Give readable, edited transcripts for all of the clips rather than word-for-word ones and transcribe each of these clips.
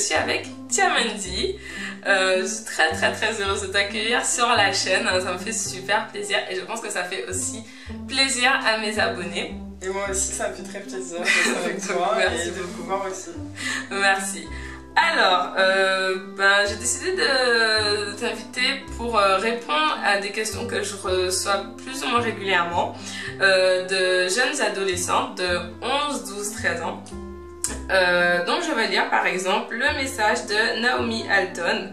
suis avec Tiamandi. Je suis très heureuse de t'accueillir sur la chaîne, ça me fait super plaisir et je pense que ça fait aussi plaisir à mes abonnés. Et moi aussi, ça me fait très plaisir d'être avec toi. Merci et de pouvoir aussi. Merci. Alors, j'ai décidé de t'inviter pour répondre à des questions que je reçois plus ou moins régulièrement de jeunes adolescentes de 11, 12, 13 ans. Donc je vais lire par exemple le message de Naomi Alton.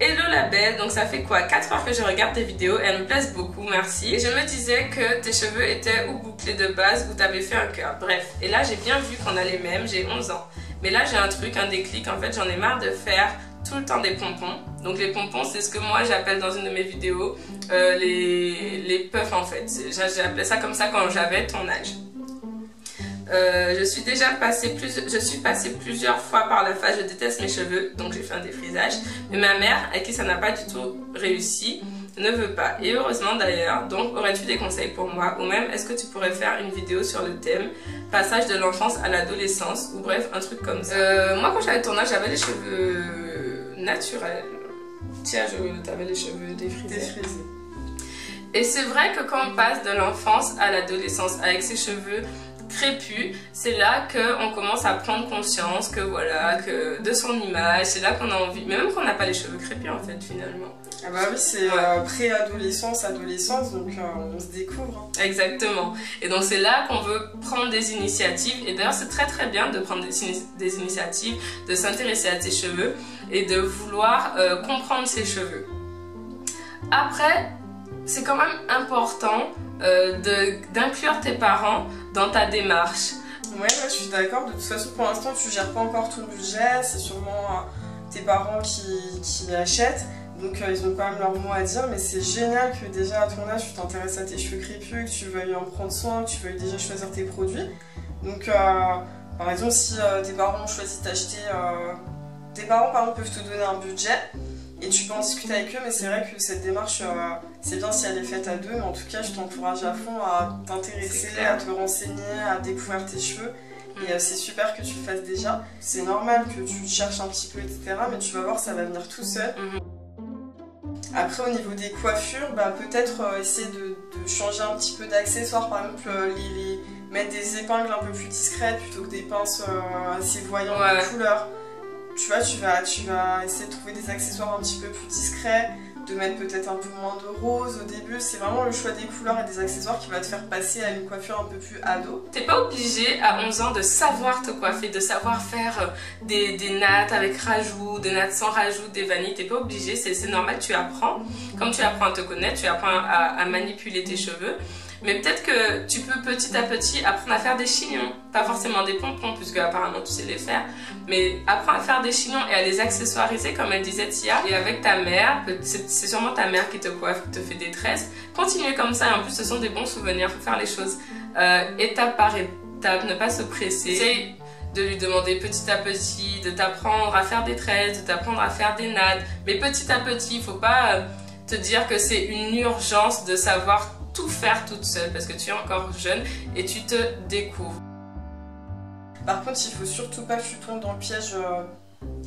Hello la belle, donc ça fait quoi 4 heures que je regarde tes vidéos, elles me plaisent beaucoup, merci. Et je me disais que tes cheveux étaient ou bouclés de base ou t'avais fait un cœur. Bref, et là j'ai bien vu qu'on a les mêmes, j'ai 11 ans. Mais là j'ai un truc, un déclic, en fait j'en ai marre de faire tout le temps des pompons. Donc les pompons c'est ce que moi j'appelle dans une de mes vidéos les puffs en fait. J'appelais ça comme ça quand j'avais ton âge. Je suis passée plusieurs fois par la phase je déteste mes cheveux, donc j'ai fait un défrisage. Mais ma mère, à qui ça n'a pas du tout réussi, ne veut pas. Et heureusement d'ailleurs, donc aurais-tu des conseils pour moi? Ou même, est-ce que tu pourrais faire une vidéo sur le thème passage de l'enfance à l'adolescence? Ou bref, un truc comme ça. Moi quand j'avais ton âge, j'avais les cheveux naturels. Tiens, t'avais les cheveux défrisés. Et c'est vrai que quand on passe de l'enfance à l'adolescence avec ses cheveux crépus, c'est là qu'on commence à prendre conscience que voilà, que de son image, c'est là qu'on a envie, mais même qu'on n'a pas les cheveux crépus en fait finalement. Ah bah oui, c'est pré-adolescence, adolescence, donc on se découvre. Exactement. Et donc c'est là qu'on veut prendre des initiatives, et d'ailleurs c'est très bien de prendre des initiatives, de s'intéresser à tes cheveux et de vouloir comprendre ses cheveux. Après, c'est quand même important d'inclure tes parents dans ta démarche. Ouais, je suis d'accord. De toute façon, pour l'instant, tu gères pas encore ton budget. C'est sûrement tes parents qui achètent. Donc, ils ont quand même leur mot à dire. Mais c'est génial que déjà à ton âge, tu t'intéresses à tes cheveux crépus, que tu veuilles en prendre soin, que tu veuilles déjà choisir tes produits. Donc, par exemple, si tes parents ont choisi de t'acheter... tes parents, par exemple, peuvent te donner un budget. Et tu peux en discuter avec eux, mais c'est vrai que cette démarche, c'est bien si elle est faite à deux, mais en tout cas, je t'encourage à fond à t'intéresser, à te renseigner, à découvrir tes cheveux. Et c'est super que tu le fasses déjà. C'est normal que tu cherches un petit peu, etc. Mais tu vas voir, ça va venir tout seul. Après, au niveau des coiffures, peut-être essayer de changer un petit peu d'accessoires. Par exemple, mettre des épingles un peu plus discrètes plutôt que des pinces assez voyantes de couleur. Tu vois, tu vas essayer de trouver des accessoires un petit peu plus discrets, de mettre peut-être un peu moins de rose au début. C'est vraiment le choix des couleurs et des accessoires qui va te faire passer à une coiffure un peu plus ado. T'es pas obligé à 11 ans de savoir te coiffer, de savoir faire des nattes avec rajout, des nattes sans rajout, des vanilles. T'es pas obligé, c'est normal, tu apprends. Comme tu apprends à te connaître, tu apprends à manipuler tes cheveux. Mais peut-être que tu peux petit à petit apprendre à faire des chignons. Pas forcément des pompons, puisque apparemment tu sais les faire. Mais apprends à faire des chignons et à les accessoiriser, comme elle disait Tia. Et avec ta mère, c'est sûrement ta mère qui te coiffe, qui te fait des tresses. Continuez comme ça, et en plus ce sont des bons souvenirs, faut faire les choses étape par étape, ne pas se presser. Essaye de lui demander petit à petit, de t'apprendre à faire des tresses, de t'apprendre à faire des nattes. Mais petit à petit, il ne faut pas te dire que c'est une urgence de savoir tout faire toute seule parce que tu es encore jeune et tu te découvres. Par contre, il faut surtout pas que tu tombes dans le piège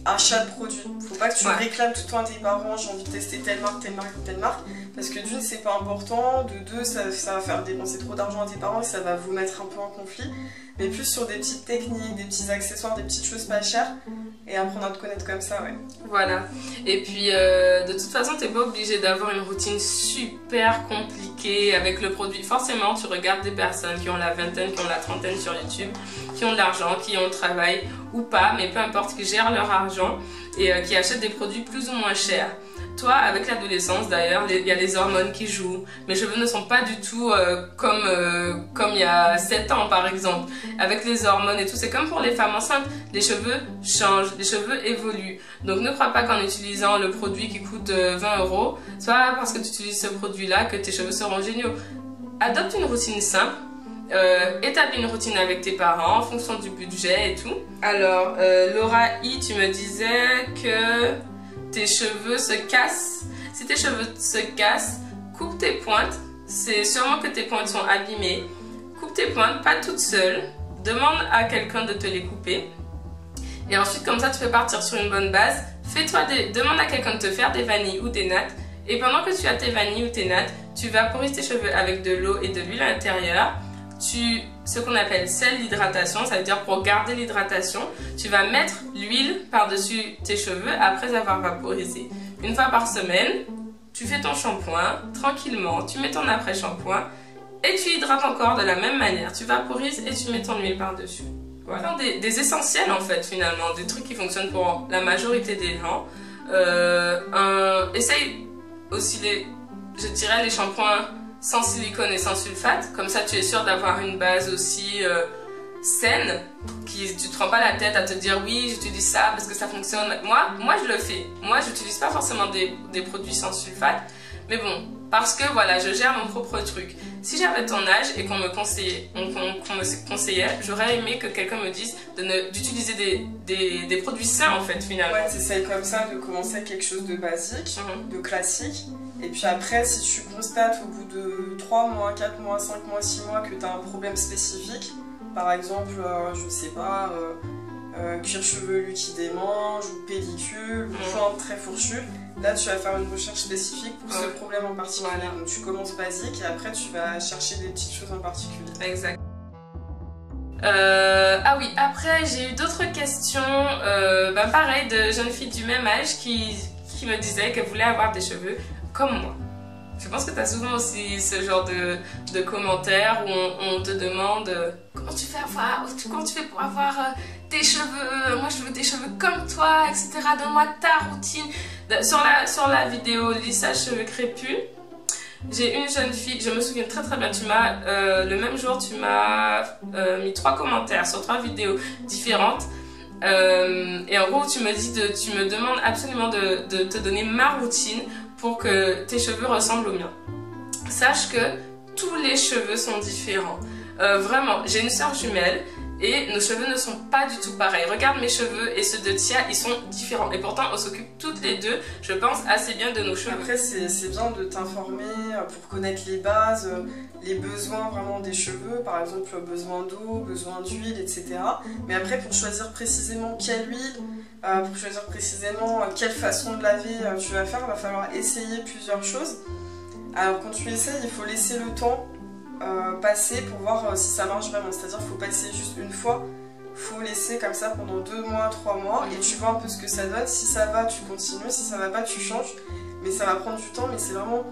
achat de produits. Faut pas que tu réclames tout le temps à tes parents, j'ai envie de tester telle marque, parce que d'une, c'est pas important, de deux, ça va faire dépenser trop d'argent à tes parents et ça va vous mettre un peu en conflit. Mais plus sur des petites techniques, des petits accessoires, des petites choses pas chères et apprendre à te connaître comme ça, ouais. Voilà. Et puis, de toute façon, t'es pas obligé d'avoir une routine super compliquée avec le produit. Forcément, tu regardes des personnes qui ont la vingtaine, qui ont la trentaine sur YouTube, qui ont de l'argent, qui ont le travail ou pas, mais peu importe, qui gèrent leur argent et qui achètent des produits plus ou moins chers. Toi, avec l'adolescence d'ailleurs, il y a les hormones qui jouent. Mes cheveux ne sont pas du tout comme il y a 7 ans par exemple. Avec les hormones et tout, c'est comme pour les femmes enceintes. Les cheveux changent, les cheveux évoluent. Donc ne crois pas qu'en utilisant le produit qui coûte 20 €, c'est pas parce que tu utilises ce produit-là que tes cheveux seront géniaux. Adopte une routine simple. Établis une routine avec tes parents en fonction du budget et tout. Alors, Laura I, tu me disais que tes cheveux se cassent. Si tes cheveux se cassent, coupe tes pointes. C'est sûrement que tes pointes sont abîmées. Coupe tes pointes, pas toute seule. Demande à quelqu'un de te les couper. Et ensuite, comme ça, tu peux partir sur une bonne base. Demande à quelqu'un de te faire des vanilles ou des nattes. Et pendant que tu as tes vanilles ou tes nattes, tu vaporises tes cheveux avec de l'eau et de l'huile à l'intérieur. Ce qu'on appelle sel l'hydratation, ça veut dire pour garder l'hydratation, tu vas mettre l'huile par-dessus tes cheveux après avoir vaporisé. Une fois par semaine, tu fais ton shampoing tranquillement, tu mets ton après-shampoing et tu hydrates encore de la même manière. Tu vaporises et tu mets ton huile par-dessus. Voilà. Des essentiels en fait finalement, des trucs qui fonctionnent pour la majorité des gens. Essaye aussi je dirais les shampoings sans silicone et sans sulfate, comme ça tu es sûr d'avoir une base aussi saine, tu te prends pas la tête à te dire oui j'utilise ça parce que ça fonctionne. Moi je le fais, moi j'utilise pas forcément des produits sans sulfate, mais bon, parce que voilà, je gère mon propre truc. Si j'avais ton âge et qu'on me conseillait, j'aurais aimé que quelqu'un me dise d'utiliser des produits sains en fait finalement. Ouais, t'essayes comme ça de commencer avec quelque chose de basique, de classique. Et puis après, si tu constates au bout de 3 mois, 4 mois, 5 mois, 6 mois que tu as un problème spécifique, par exemple, je sais pas, cuir chevelu qui démange, ou pellicule, ou pointe très fourchue, là tu vas faire une recherche spécifique pour ce problème en particulier. Voilà. Donc tu commences basique et après tu vas chercher des petites choses en particulier. Exact. Ah oui, après j'ai eu d'autres questions, pareil, de jeunes filles du même âge qui me disaient qu'elles voulaient avoir des cheveux comme moi. Je pense que tu as souvent aussi ce genre de commentaires où on te demande comment tu fais pour avoir tes cheveux, moi je veux des cheveux comme toi, etc. Donne-moi ta routine. Sur la vidéo lissage cheveux crépus, j'ai une jeune fille, je me souviens très bien, le même jour tu m'as mis 3 commentaires sur 3 vidéos différentes. Et en gros tu me demandes absolument de te donner ma routine pour que tes cheveux ressemblent aux miens. Sache que tous les cheveux sont différents. Vraiment, j'ai une soeur jumelle et nos cheveux ne sont pas du tout pareils. Regarde mes cheveux et ceux de Tia, ils sont différents. Et pourtant, on s'occupe toutes les deux, je pense, assez bien de nos cheveux. Après, c'est bien de t'informer pour connaître les bases, les besoins vraiment des cheveux. Par exemple, besoin d'eau, besoin d'huile, etc. Mais après, pour choisir précisément quelle huile, pour choisir précisément quelle façon de laver tu vas faire, il va falloir essayer plusieurs choses. Alors quand tu essayes, il faut laisser le temps passer pour voir si ça marche vraiment. C'est-à-dire qu'il ne faut pas essayer juste une fois, il faut laisser comme ça pendant 2 mois, 3 mois et tu vois un peu ce que ça donne. Si ça va, tu continues, si ça va pas, tu changes. Mais ça va prendre du temps, mais c'est vraiment...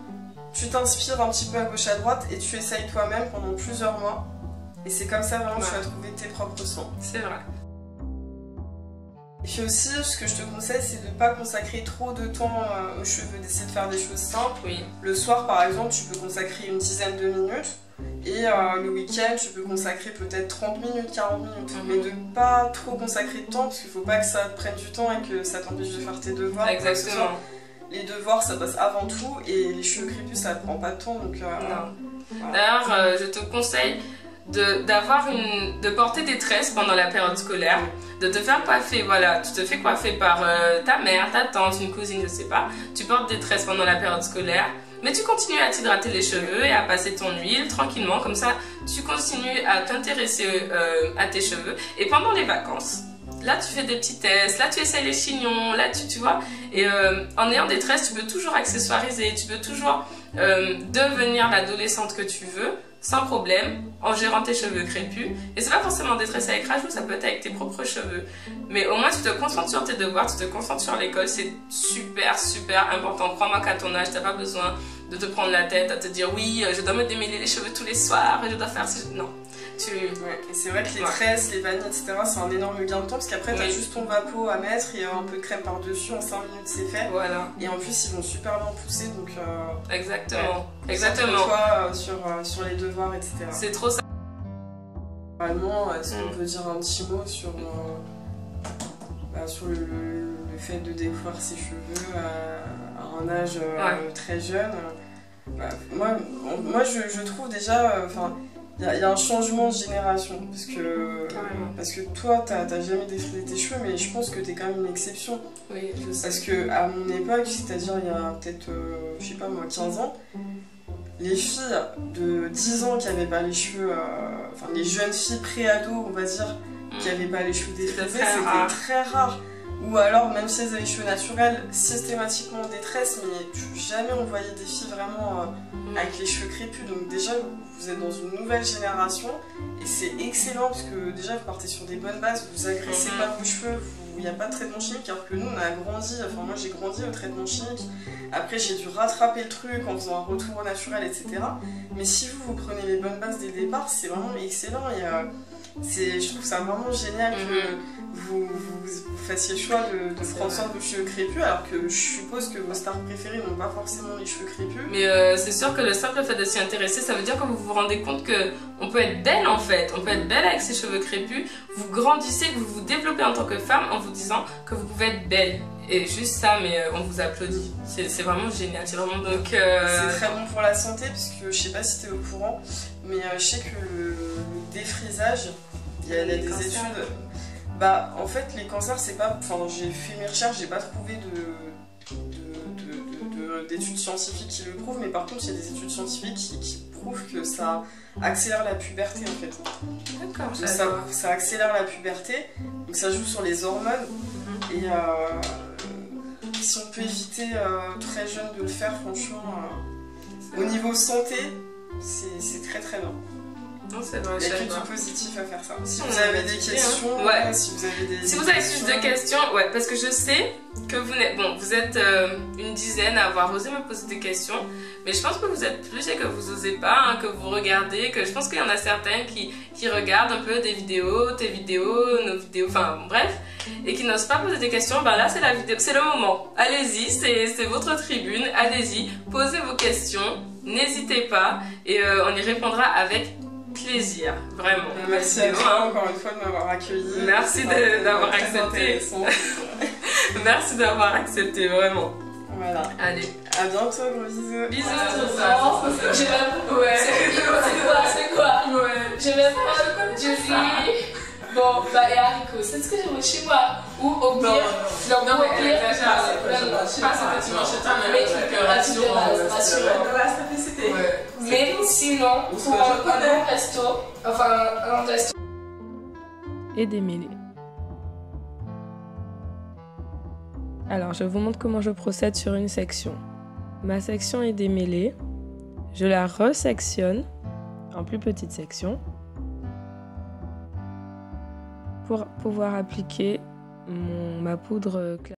Tu t'inspires un petit peu à gauche à droite et tu essayes toi-même pendant plusieurs mois. Et c'est comme ça vraiment que tu vas trouver tes propres soins. C'est vrai. Et puis aussi, ce que je te conseille, c'est de ne pas consacrer trop de temps aux cheveux, d'essayer de faire des choses simples. Oui. Le soir, par exemple, tu peux consacrer une dizaine de minutes. Et le week-end, tu peux consacrer peut-être 30 minutes, 40 minutes. Mais de ne pas trop consacrer de temps, parce qu'il ne faut pas que ça te prenne du temps et que ça t'empêche de faire tes devoirs. Exactement. Les devoirs, ça passe avant tout. Et les cheveux crépus, ça ne prend pas de temps. Donc, non. Voilà. D'ailleurs, je te conseille de porter des tresses pendant la période scolaire, de te faire coiffer, voilà, tu te fais coiffer par ta mère, ta tante, une cousine, je sais pas, tu portes des tresses pendant la période scolaire, mais tu continues à t'hydrater les cheveux et à passer ton huile tranquillement, comme ça tu continues à t'intéresser à tes cheveux, et pendant les vacances, là tu fais des petits tests, là tu essayes les chignons, là tu vois, et en ayant des tresses, tu peux toujours accessoiriser, tu peux toujours devenir l'adolescente que tu veux, sans problème, en gérant tes cheveux crépus. Et c'est pas forcément des tresses avec rajout, ça peut être avec tes propres cheveux. Mais au moins tu te concentres sur tes devoirs, tu te concentres sur l'école, c'est super important. Crois-moi qu'à ton âge, t'as pas besoin de te prendre la tête à te dire oui, je dois me démêler les cheveux tous les soirs et je dois faire ce... Non. Ouais. Et c'est vrai que les tresses, les vanilles, etc., c'est un énorme gain de temps parce qu'après t'as juste ton vapeau à mettre et un peu de crème par-dessus, en 5 minutes c'est fait. Voilà. Et en plus ils vont super bien pousser donc... Exactement. Ouais. Exactement. Toi, sur les devoirs, etc. C'est trop ça. Vraiment, est-ce qu'on peut dire un petit mot sur le fait de découvrir ses cheveux à un âge très jeune? Moi je trouve déjà... Il y a un changement de génération, parce que toi, t'as jamais défrisé tes cheveux, mais je pense que t'es quand même une exception. Oui, je sais. Parce que à mon époque, c'est-à-dire il y a peut-être, je sais pas moi, 15 ans, les filles de 10 ans qui avaient pas les cheveux, les jeunes filles pré-ados, on va dire, qui n'avaient pas les cheveux défrisés, C'était très rare. Ou alors, même si elles avaient les cheveux naturels, systématiquement en détresse, mais jamais on voyait des filles vraiment avec les cheveux crépus. Donc déjà, vous êtes dans une nouvelle génération et c'est excellent parce que déjà, vous partez sur des bonnes bases, vous agressez pas vos cheveux, il n'y a pas de traitement chimique, alors que nous, on a grandi, enfin moi j'ai grandi au traitement chimique. Après, j'ai dû rattraper le truc en faisant un retour au naturel, etc. Mais si vous prenez les bonnes bases dès le départ, c'est vraiment excellent. Je trouve ça vraiment génial que vous fassiez le choix de prendre soin de vos cheveux crépus, alors que je suppose que vos stars préférées n'ont pas forcément les cheveux crépus. Mais c'est sûr que le simple fait de s'y intéresser, ça veut dire que vous vous rendez compte qu'on peut être belle en fait. On peut être belle avec ses cheveux crépus. Vous grandissez, que vous vous développez en tant que femme en vous disant que vous pouvez être belle. Et juste ça, mais on vous applaudit. C'est vraiment génial. C'est vraiment donc. C'est très bon pour la santé, puisque je sais pas si tu es au courant, mais je sais que le défrisage, il y a des études. Bah, en fait, les cancers, c'est pas. Enfin, j'ai fait mes recherches, j'ai pas trouvé d'études scientifiques qui le prouvent, mais par contre, il y a des études scientifiques qui prouvent que ça accélère la puberté en fait. D'accord, ça accélère la puberté, donc ça joue sur les hormones. Et si on peut éviter très jeune de le faire, franchement, au niveau santé, c'est très très bien. Non, c'est vrai, il n'y a que du positif à faire ça. Si vous avez avez des questions, si vous avez plus de questions, parce que je sais que vous êtes une dizaine à avoir osé me poser des questions, mais je pense que vous êtes plus et que vous osez pas, que vous regardez, que je pense qu'il y en a certains qui regardent un peu des vidéos, tes vidéos, nos vidéos, enfin bref, et qui n'osent pas poser des questions. Ben là, c'est la vidéo, c'est le moment. Allez-y, c'est votre tribune, allez-y, posez vos questions, n'hésitez pas, et on y répondra avec plaisir, vraiment. Merci à toi encore une fois de m'avoir accueilli. Merci d'avoir accepté. Merci d'avoir accepté, vraiment. Voilà. Allez. À bientôt, gros bisous. Bisous. J'ai même... Ouais. C'est quoi? J'ai même pas du riz. Bon, et haricots, c'est ce que j'aimerais chez moi. Ou au pire, non, au pire, mais sinon, pour un bon resto, enfin un resto. Et démêler. Alors, je vous montre comment je procède sur une section. Ma section est démêlée. Je la resectionne en plus petites sections pour pouvoir appliquer ma poudre claire.